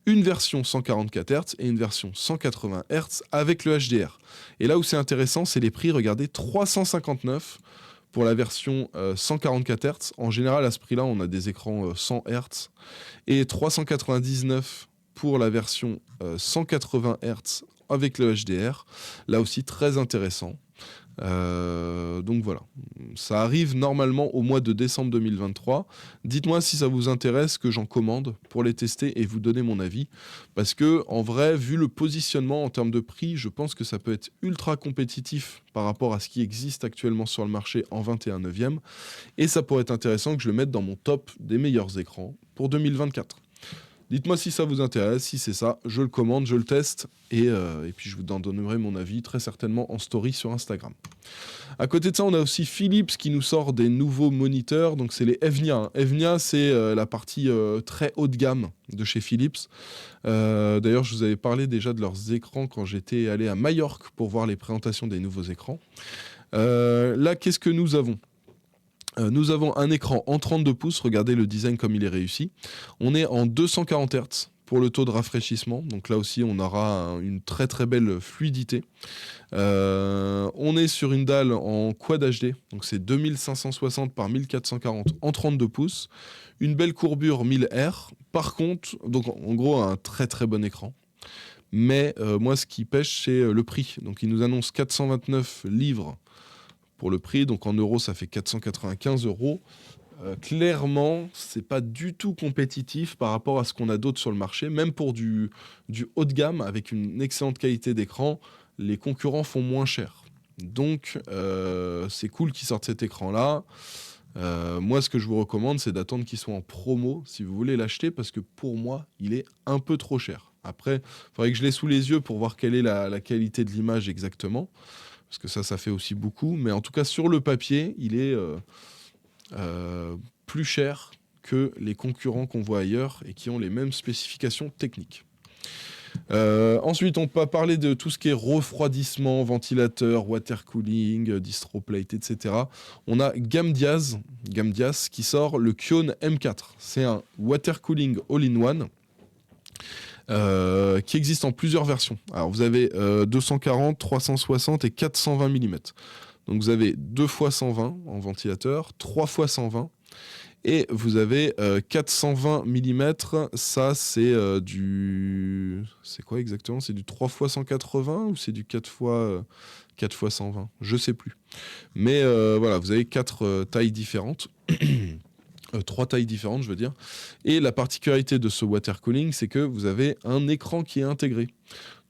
Une version 144 Hz et une version 180 Hz avec le HDR. Et là où c'est intéressant, c'est les prix, regardez, 359 pour la version 144 Hz. En général, à ce prix-là, on a des écrans 100 Hz. Et 399 pour la version 180 Hz avec le HDR. Là aussi, très intéressant. Donc voilà, ça arrive normalement au mois de décembre 2023. Dites-moi si ça vous intéresse que j'en commande pour les tester et vous donner mon avis. Parce que en vrai, vu le positionnement en termes de prix, je pense que ça peut être ultra compétitif par rapport à ce qui existe actuellement sur le marché en 21/9. Et ça pourrait être intéressant que je le mette dans mon top des meilleurs écrans pour 2024. Dites-moi si ça vous intéresse, si c'est ça, je le commande, je le teste et puis je vous en donnerai mon avis très certainement en story sur Instagram. À côté de ça, on a aussi Philips qui nous sort des nouveaux moniteurs, donc c'est les Evnia. Evnia, c'est la partie très haut de gamme de chez Philips. D'ailleurs, je vous avais parlé déjà de leurs écrans quand j'étais allé à Majorque pour voir les présentations des nouveaux écrans. Là, qu'est-ce que nous avons ? Nous avons un écran en 32 pouces, regardez le design comme il est réussi. On est en 240 Hz pour le taux de rafraîchissement, donc là aussi on aura une très très belle fluidité. On est sur une dalle en Quad HD, donc c'est 2560 par 1440 en 32 pouces. Une belle courbure 1000R. Par contre, donc en gros un très très bon écran. Mais moi ce qui pêche c'est le prix. Donc il nous annonce 429 livres pour le prix, donc en euros ça fait 495 €. Clairement, c'est pas du tout compétitif par rapport à ce qu'on a d'autre sur le marché. Même pour du haut de gamme avec une excellente qualité d'écran, les concurrents font moins cher. Donc c'est cool qu'ils sortent cet écran-là. Moi, ce que je vous recommande, c'est d'attendre qu'il soit en promo si vous voulez l'acheter, parce que pour moi, il est un peu trop cher. Après, il faudrait que je l'ai sous les yeux pour voir quelle est la qualité de l'image exactement. Parce que ça fait aussi beaucoup. Mais en tout cas, sur le papier, il est plus cher que les concurrents qu'on voit ailleurs et qui ont les mêmes spécifications techniques. Ensuite, on peut parler de tout ce qui est refroidissement, ventilateur, water cooling, distroplate, etc. On a Gamdiaz qui sort le Kion M4. C'est un water cooling all-in-one. Qui existe en plusieurs versions. Alors vous avez 240, 360 et 420 mm. Donc vous avez 2 x 120 en ventilateur, 3 x 120 et vous avez 420 mm. Ça c'est c'est quoi exactement? C'est du 3 x 180 ou c'est du 4 x 120? Je sais plus. Mais voilà, vous avez 4 tailles différentes. 3 tailles différentes, je veux dire. Et la particularité de ce water cooling, c'est que vous avez un écran qui est intégré.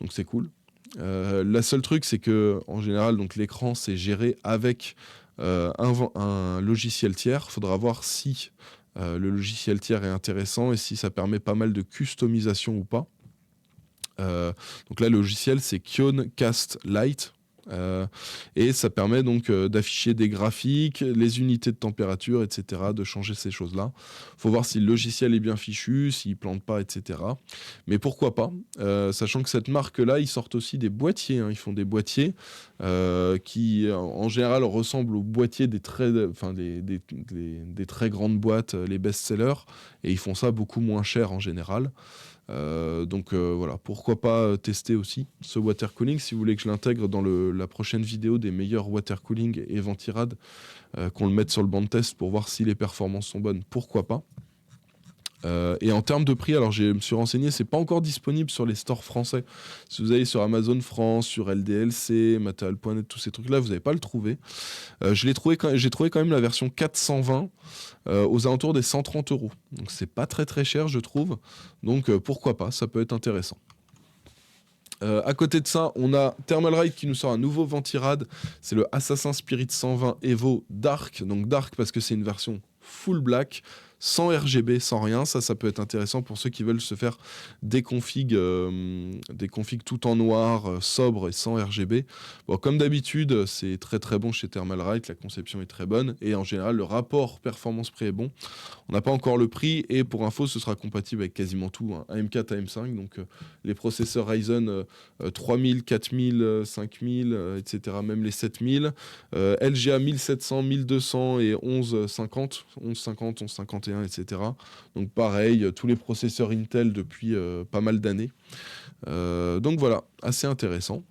Donc c'est cool. La seule truc, c'est que en général, donc l'écran c'est géré avec un logiciel tiers. Il faudra voir si le logiciel tiers est intéressant et si ça permet pas mal de customisation ou pas. Donc là, le logiciel c'est Kion Cast Lite. Et ça permet donc d'afficher des graphiques, les unités de température, etc., de changer ces choses-là. Il faut voir si le logiciel est bien fichu, s'il ne plante pas, etc. Mais pourquoi pas, sachant que cette marque-là, ils sortent aussi des boîtiers. Ils font des boîtiers qui, en général, ressemblent aux boîtiers des très grandes boîtes, les best-sellers. Et ils font ça beaucoup moins cher en général. Donc voilà, pourquoi pas tester aussi ce water cooling si vous voulez que je l'intègre dans la prochaine vidéo des meilleurs water cooling et Ventirad, qu'on le mette sur le banc de test pour voir si les performances sont bonnes, pourquoi pas. Et en termes de prix, alors je me suis renseigné, c'est pas encore disponible sur les stores français. Si vous allez sur Amazon France, sur LDLC, Material.net, tous ces trucs-là, vous n'allez pas le trouver. J'ai trouvé quand même la version 420 aux alentours des 130 €. Donc c'est pas très très cher, je trouve. Donc pourquoi pas, ça peut être intéressant. À côté de ça, on a Thermalright qui nous sort un nouveau Ventirad. C'est le Assassin Spirit 120 Evo Dark. Donc Dark parce que c'est une version full black, sans RGB, sans rien. Ça peut être intéressant pour ceux qui veulent se faire des configs tout en noir, sobre et sans RGB. Bon, comme d'habitude, c'est très très bon chez Thermalright, la conception est très bonne et en général, le rapport performance-prix est bon. On n'a pas encore le prix et pour info, ce sera compatible avec quasiment tout, AM4, AM5, donc les processeurs Ryzen 3000, 4000, 5000, etc., même les 7000, LGA 1700, 1200 et 1150, 1151, etc. Donc pareil, tous les processeurs Intel depuis pas mal d'années. Donc voilà, assez intéressant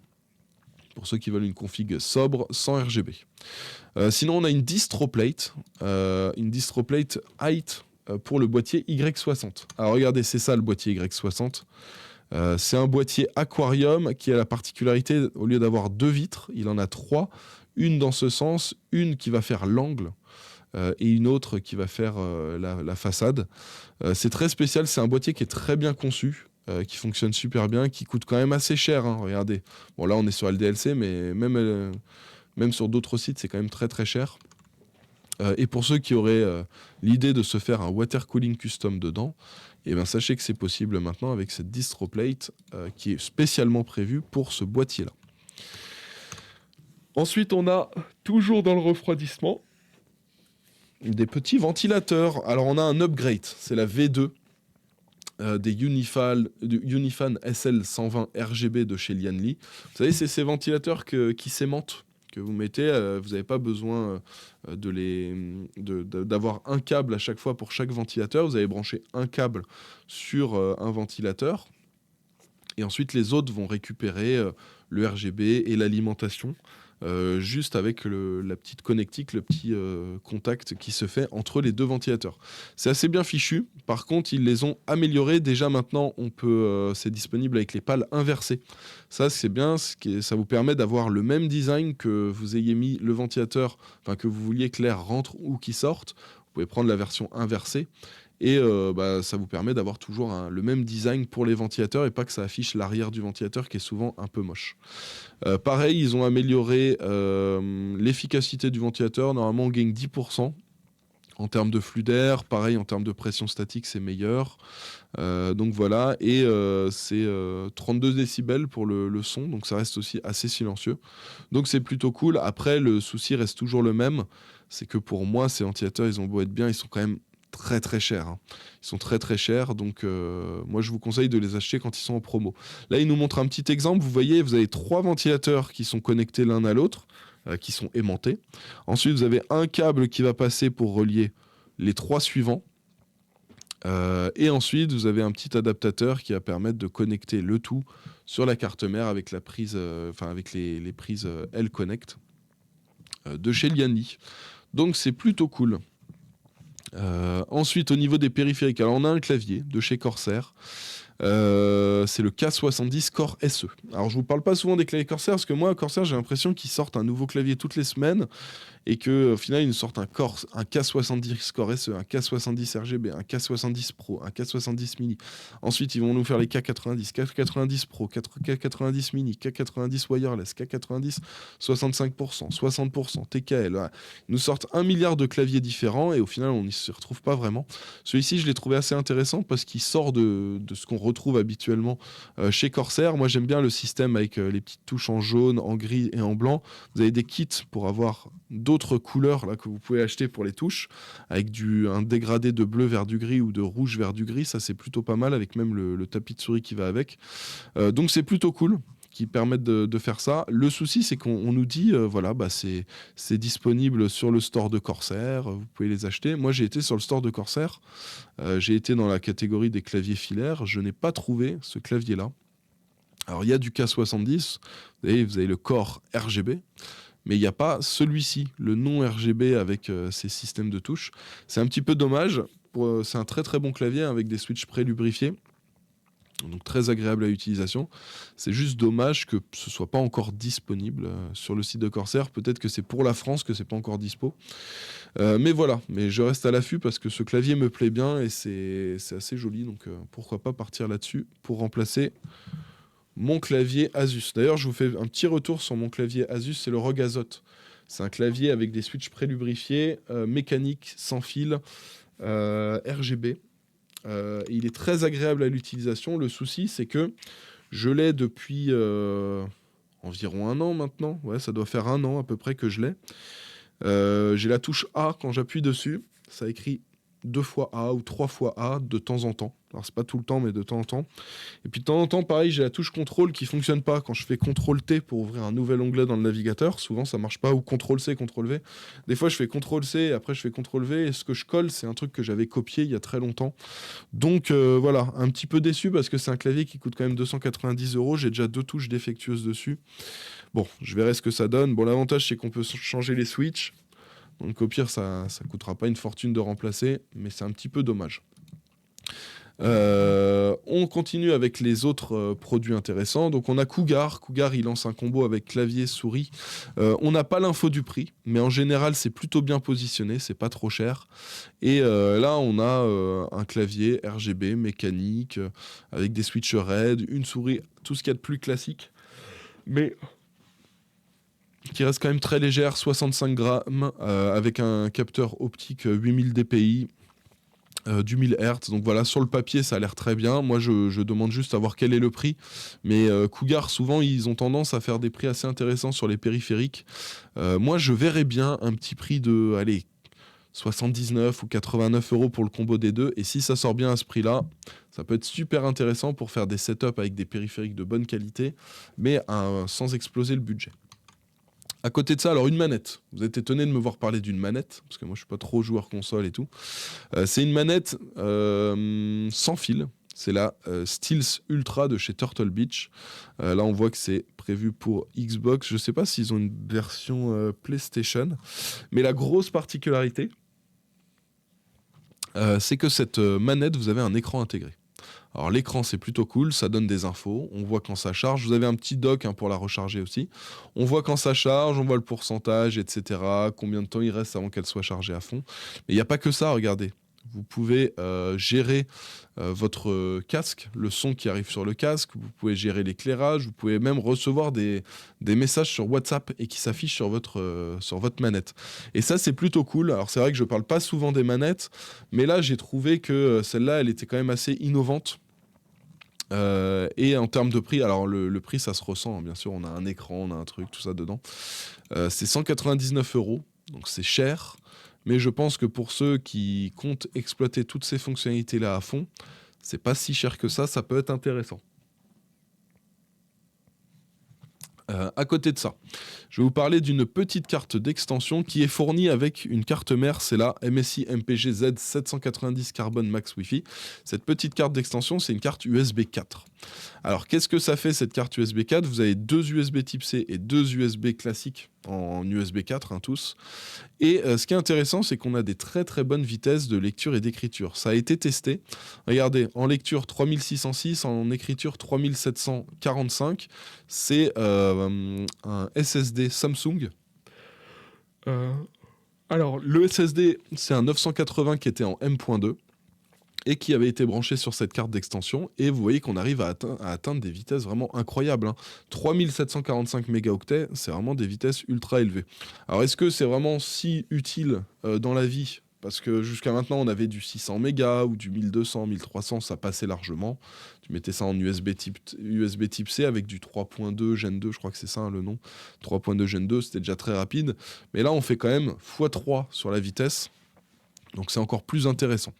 pour ceux qui veulent une config sobre sans RGB. Sinon, on a une DistroPlate Height pour le boîtier Y60. Alors regardez, c'est ça le boîtier Y60. C'est un boîtier aquarium qui a la particularité, au lieu d'avoir 2 vitres, il en a 3. Une dans ce sens, une qui va faire l'angle et une autre qui va faire la façade. C'est très spécial, c'est un boîtier qui est très bien conçu, qui fonctionne super bien, qui coûte quand même assez cher. Regardez, bon là on est sur LDLC, mais même sur d'autres sites, c'est quand même très très cher. Et pour ceux qui auraient l'idée de se faire un water cooling custom dedans, eh ben, sachez que c'est possible maintenant avec cette DistroPlate qui est spécialement prévue pour ce boîtier-là. Ensuite, on a, toujours dans le refroidissement, des petits ventilateurs. Alors, on a un upgrade, c'est la V2 des Unifan SL120 RGB de chez Lianli. Vous savez, c'est ces ventilateurs qui s'aimantent, que vous mettez, vous n'avez pas besoin d'avoir un câble à chaque fois pour chaque ventilateur. Vous allez brancher un câble sur un ventilateur et ensuite les autres vont récupérer le RGB et l'alimentation juste avec la petite connectique, le petit contact qui se fait entre les deux ventilateurs. C'est assez bien fichu. Par contre, ils les ont améliorés. Déjà maintenant, c'est disponible avec les pales inversées. Ça, c'est bien. Ça vous permet d'avoir le même design que vous ayez mis le ventilateur, enfin que vous vouliez que l'air rentre ou qu'il sorte. Vous pouvez prendre la version inversée. Et ça vous permet d'avoir toujours le même design pour les ventilateurs et pas que ça affiche l'arrière du ventilateur qui est souvent un peu moche. Pareil, ils ont amélioré l'efficacité du ventilateur. Normalement, on gagne 10% en termes de flux d'air. Pareil, en termes de pression statique, c'est meilleur. Donc voilà, et c'est 32 décibels pour le son, donc ça reste aussi assez silencieux. Donc c'est plutôt cool. Après, le souci reste toujours le même, c'est que pour moi, ces ventilateurs, ils ont beau être bien, ils sont quand même très très chers. Ils sont très très chers, donc moi je vous conseille de les acheter quand ils sont en promo. Là, il nous montre un petit exemple. Vous voyez, vous avez 3 ventilateurs qui sont connectés l'un à l'autre, qui sont aimantés. Ensuite, vous avez un câble qui va passer pour relier les 3 suivants. Et ensuite, vous avez un petit adaptateur qui va permettre de connecter le tout sur la carte mère avec la prise, avec les prises L-Connect de chez Lianli. Donc c'est plutôt cool. Ensuite, au niveau des périphériques, alors on a un clavier de chez Corsair. C'est le K70 Core SE. Alors je vous parle pas souvent des claviers Corsair parce que moi, Corsair, j'ai l'impression qu'ils sortent un nouveau clavier toutes les semaines et qu'au final, ils nous sortent un K70 Core SE, un K70 RGB, un K70 Pro, un K70 Mini. Ensuite, ils vont nous faire les K90, K90 Pro, K90 Mini, K90 Wireless, K90 65%, 60%, TKL. Voilà. Ils nous sortent 1 milliard de claviers différents et au final, on n'y se retrouve pas vraiment. Celui-ci, je l'ai trouvé assez intéressant parce qu'il sort de ce qu'on retrouve habituellement chez Corsair. Moi, j'aime bien le système avec les petites touches en jaune, en gris et en blanc. Vous avez des kits pour avoir d'autres couleurs là, que vous pouvez acheter pour les touches, avec un dégradé de bleu vers du gris ou de rouge vers du gris. Ça, c'est plutôt pas mal, avec même le tapis de souris qui va avec. Donc, c'est plutôt cool qui permettent de faire ça. Le souci, c'est qu'on nous dit, voilà, bah c'est disponible sur le store de Corsair, vous pouvez les acheter. Moi, j'ai été sur le store de Corsair, j'ai été dans la catégorie des claviers filaires, je n'ai pas trouvé ce clavier-là. Alors, il y a du K70, vous avez le Core RGB, mais il n'y a pas celui-ci, le non RGB avec ces systèmes de touches. C'est un petit peu dommage, c'est un très très bon clavier avec des switches pré-lubrifiés. Donc très agréable à l'utilisation. C'est juste dommage que ce soit pas encore disponible sur le site de Corsair. Peut-être que c'est pour la France que c'est pas encore dispo. Mais voilà, mais je reste à l'affût parce que ce clavier me plaît bien et c'est assez joli. Donc pourquoi pas partir là-dessus pour remplacer mon clavier Asus. D'ailleurs, je vous fais un petit retour sur mon clavier Asus, c'est le ROG Azoth. C'est un clavier avec des switches pré-lubrifiés, mécaniques, sans fil, RGB. Il est très agréable à l'utilisation. Le souci, c'est que je l'ai depuis environ 1 an maintenant. Ouais, ça doit faire 1 an à peu près que je l'ai. J'ai la touche A quand j'appuie dessus. Ça écrit 2 fois A ou 3 fois A de temps en temps. Alors, c'est pas tout le temps, mais de temps en temps. Et puis, de temps en temps, pareil, j'ai la touche contrôle qui fonctionne pas. Quand je fais CTRL T pour ouvrir un nouvel onglet dans le navigateur, souvent ça marche pas, ou CTRL C, CTRL V. Des fois, je fais CTRL C et après, je fais CTRL V. Et ce que je colle, c'est un truc que j'avais copié il y a très longtemps. Donc, voilà, un petit peu déçu parce que c'est un clavier qui coûte quand même 290 €. J'ai déjà 2 touches défectueuses dessus. Bon, je verrai ce que ça donne. Bon, l'avantage, c'est qu'on peut changer les switches. Donc, au pire, ça coûtera pas une fortune de remplacer, mais c'est un petit peu dommage. On continue avec les autres produits intéressants. Donc on a Cougar. Cougar, il lance un combo avec clavier, souris. On n'a pas l'info du prix, mais en général, c'est plutôt bien positionné, c'est pas trop cher. Et là, on a un clavier RGB mécanique avec des switches RAID, une souris, tout ce qu'il y a de plus classique, mais qui reste quand même très légère, 65 grammes, avec un capteur optique 8000 dpi. Du 1000 Hz, donc voilà, sur le papier ça a l'air très bien. Moi je demande juste à voir quel est le prix, mais Cougar souvent ils ont tendance à faire des prix assez intéressants sur les périphériques. Moi je verrais bien un petit prix de, allez, 79 ou 89 € pour le combo des deux, et si ça sort bien à ce prix là, ça peut être super intéressant pour faire des setups avec des périphériques de bonne qualité, mais sans exploser le budget. À côté de ça, alors une manette. Vous êtes étonné de me voir parler d'une manette, parce que moi je suis pas trop joueur console et tout. C'est une manette sans fil. C'est la Stealth Ultra de chez Turtle Beach. Là on voit que c'est prévu pour Xbox. Je sais pas s'ils ont une version PlayStation. Mais la grosse particularité, c'est que cette manette, vous avez un écran intégré. Alors l'écran c'est plutôt cool, ça donne des infos, on voit quand ça charge, vous avez un petit dock pour la recharger aussi, on voit quand ça charge, on voit le pourcentage, etc., combien de temps il reste avant qu'elle soit chargée à fond. Mais il n'y a pas que ça, regardez, vous pouvez gérer votre casque, le son qui arrive sur le casque, vous pouvez gérer l'éclairage, vous pouvez même recevoir des messages sur WhatsApp et qui s'affichent sur votre manette. Et ça, c'est plutôt cool. Alors c'est vrai que je parle pas souvent des manettes, mais là, j'ai trouvé que celle-là, elle était quand même assez innovante. Et en termes de prix, alors le prix, ça se ressent, hein, bien sûr, on a un écran, on a un truc, tout ça dedans. C'est 199 €, donc c'est cher. Mais je pense que pour ceux qui comptent exploiter toutes ces fonctionnalités-là à fond, c'est pas si cher que ça peut être intéressant. À côté de ça, je vais vous parler d'une petite carte d'extension qui est fournie avec une carte mère, c'est la MSI MPG Z790 Carbon Max Wi-Fi. Cette petite carte d'extension, c'est une carte USB 4. Alors, qu'est-ce que ça fait cette carte USB 4 ? Vous avez 2 USB type C et 2 USB classiques en USB 4, hein, tous. Et ce qui est intéressant, c'est qu'on a des très très bonnes vitesses de lecture et d'écriture. Ça a été testé. Regardez, en lecture 3606, en écriture 3745. C'est un SSD Samsung. Alors, le SSD, c'est un 980 qui était en M.2 et qui avait été branché sur cette carte d'extension. Et vous voyez qu'on arrive à atteindre des vitesses vraiment incroyables, hein. 3745 mégaoctets, c'est vraiment des vitesses ultra élevées. Alors, est-ce que c'est vraiment si utile dans la vie parce que jusqu'à maintenant, on avait du 600 mégas ou du 1200, 1300, ça passait largement. Tu mettais ça en USB type C avec du 3.2 Gen 2, je crois que c'est ça hein, le nom. 3.2 Gen 2, c'était déjà très rapide. Mais là, on fait quand même x3 sur la vitesse. Donc c'est encore plus intéressant.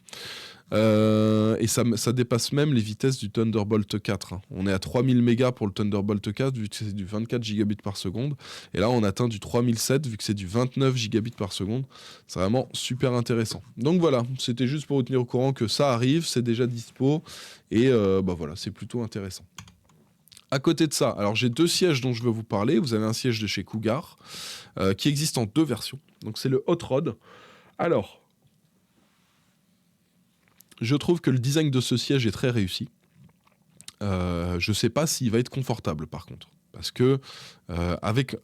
Et ça dépasse même les vitesses du Thunderbolt 4. Hein. On est à 3000 mégas pour le Thunderbolt 4 vu que c'est du 24 gigabits par seconde. Et là, on atteint du 3007 vu que c'est du 29 gigabits par seconde. C'est vraiment super intéressant. Donc voilà, c'était juste pour vous tenir au courant que ça arrive, c'est déjà dispo. Et voilà, c'est plutôt intéressant. À côté de ça, alors j'ai 2 sièges dont je veux vous parler. Vous avez un siège de chez Cougar qui existe en 2 versions. Donc c'est le Hot Rod. Alors, je trouve que le design de ce siège est très réussi. Je ne sais pas s'il va être confortable par contre. Parce que avec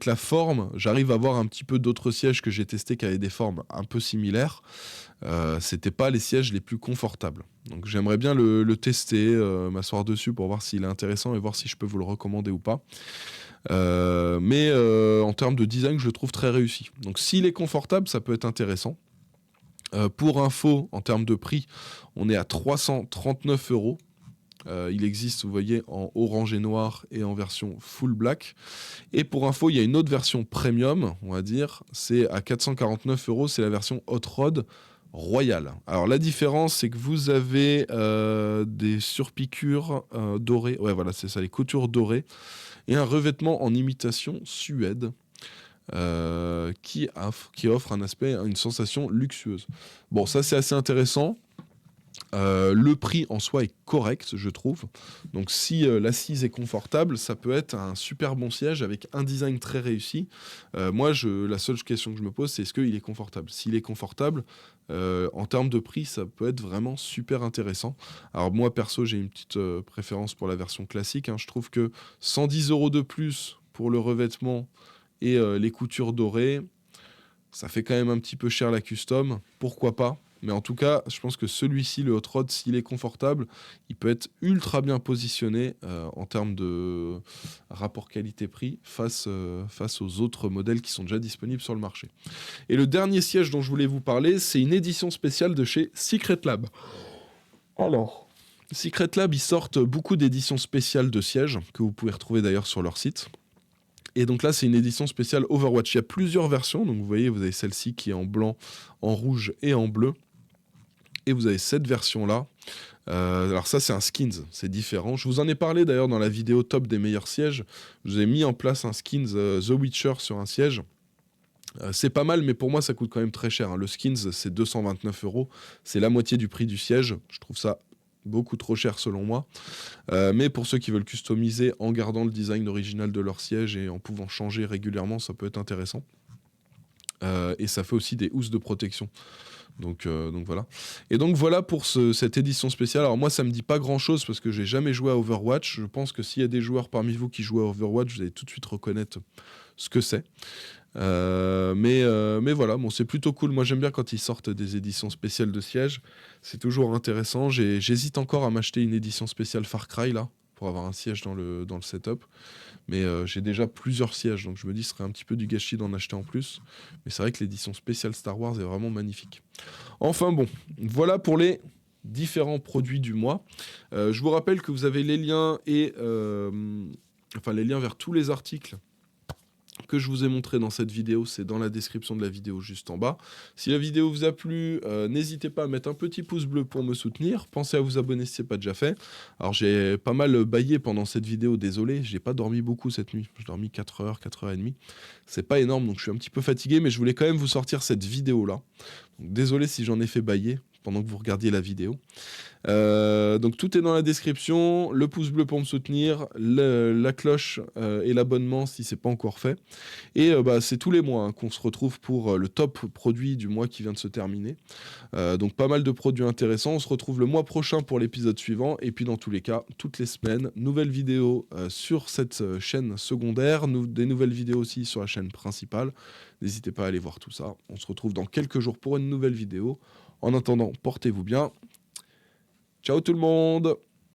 la forme, j'arrive à voir un petit peu d'autres sièges que j'ai testés qui avaient des formes un peu similaires. C'était pas les sièges les plus confortables. Donc j'aimerais bien le tester, m'asseoir dessus pour voir s'il est intéressant et voir si je peux vous le recommander ou pas. Mais en termes de design, je le trouve très réussi. Donc s'il est confortable, ça peut être intéressant. Pour info, en termes de prix, on est à 339 €. Il existe, vous voyez, en orange et noir et en version full black. Et pour info, il y a une autre version premium, on va dire, c'est à 449 €, c'est la version Hot Rod Royal. Alors la différence, c'est que vous avez des surpiqûres dorées, ouais voilà, c'est ça, les coutures dorées, et un revêtement en imitation suède. Qui offre un aspect, une sensation luxueuse. Bon, ça c'est assez intéressant. Le prix en soi est correct, je trouve. Donc si l'assise est confortable, ça peut être un super bon siège avec un design très réussi. Moi, la seule question que je me pose, c'est est-ce qu'il est confortable. S'il est confortable, en termes de prix, ça peut être vraiment super intéressant. Alors moi, perso, j'ai une petite préférence pour la version classique. Hein. Je trouve que 110 € de plus pour le revêtement et les coutures dorées, ça fait quand même un petit peu cher la custom, pourquoi pas. Mais en tout cas, je pense que celui-ci, le Hot Rod, s'il est confortable, il peut être ultra bien positionné en termes de rapport qualité-prix face aux autres modèles qui sont déjà disponibles sur le marché. Et le dernier siège dont je voulais vous parler, c'est une édition spéciale de chez Secret Lab. Alors, Secret Lab, ils sortent beaucoup d'éditions spéciales de sièges, que vous pouvez retrouver d'ailleurs sur leur site. Et donc là, c'est une édition spéciale Overwatch. Il y a plusieurs versions. Donc vous voyez, vous avez celle-ci qui est en blanc, en rouge et en bleu. Et vous avez cette version-là. Alors ça, c'est un skins. C'est différent. Je vous en ai parlé d'ailleurs dans la vidéo top des meilleurs sièges. Je vous ai mis en place un skins The Witcher sur un siège. C'est pas mal, mais pour moi, ça coûte quand même très cher. Hein. Le skins, c'est 229 €. C'est la moitié du prix du siège. Je trouve ça beaucoup trop cher selon moi. Mais pour ceux qui veulent customiser en gardant le design original de leur siège et en pouvant changer régulièrement, ça peut être intéressant. Et ça fait aussi des housses de protection. Donc voilà. Et donc voilà pour cette édition spéciale. Alors moi, ça me dit pas grand-chose parce que j'ai jamais joué à Overwatch. Je pense que s'il y a des joueurs parmi vous qui jouent à Overwatch, vous allez tout de suite reconnaître ce que c'est. Mais voilà, bon, c'est plutôt cool. Moi, j'aime bien quand ils sortent des éditions spéciales de sièges. C'est toujours intéressant. J'hésite encore à m'acheter une édition spéciale Far Cry, là, pour avoir un siège dans le setup. Mais j'ai déjà plusieurs sièges, donc je me dis ce serait un petit peu du gâchis d'en acheter en plus. Mais c'est vrai que l'édition spéciale Star Wars est vraiment magnifique. Enfin bon, voilà pour les différents produits du mois. Je vous rappelle que vous avez les liens les liens vers tous les articles que je vous ai montré dans cette vidéo, c'est dans la description de la vidéo juste en bas. Si la vidéo vous a plu, n'hésitez pas à mettre un petit pouce bleu pour me soutenir. Pensez à vous abonner si ce n'est pas déjà fait. Alors j'ai pas mal baillé pendant cette vidéo, désolé, j'ai pas dormi beaucoup cette nuit. J'ai dormi 4 heures, 4h30. C'est pas énorme, donc je suis un petit peu fatigué, mais je voulais quand même vous sortir cette vidéo-là. Donc, désolé si j'en ai fait bailler pendant que vous regardiez la vidéo. Donc tout est dans la description, le pouce bleu pour me soutenir, la cloche et l'abonnement si c'est pas encore fait. Et c'est tous les mois qu'on se retrouve pour le top produit du mois qui vient de se terminer. Donc pas mal de produits intéressants. On se retrouve le mois prochain pour l'épisode suivant. Et puis dans tous les cas, toutes les semaines, nouvelles vidéos sur cette chaîne secondaire, des nouvelles vidéos aussi sur la chaîne principale. N'hésitez pas à aller voir tout ça. On se retrouve dans quelques jours pour une nouvelle vidéo. En attendant, portez-vous bien. Ciao tout le monde!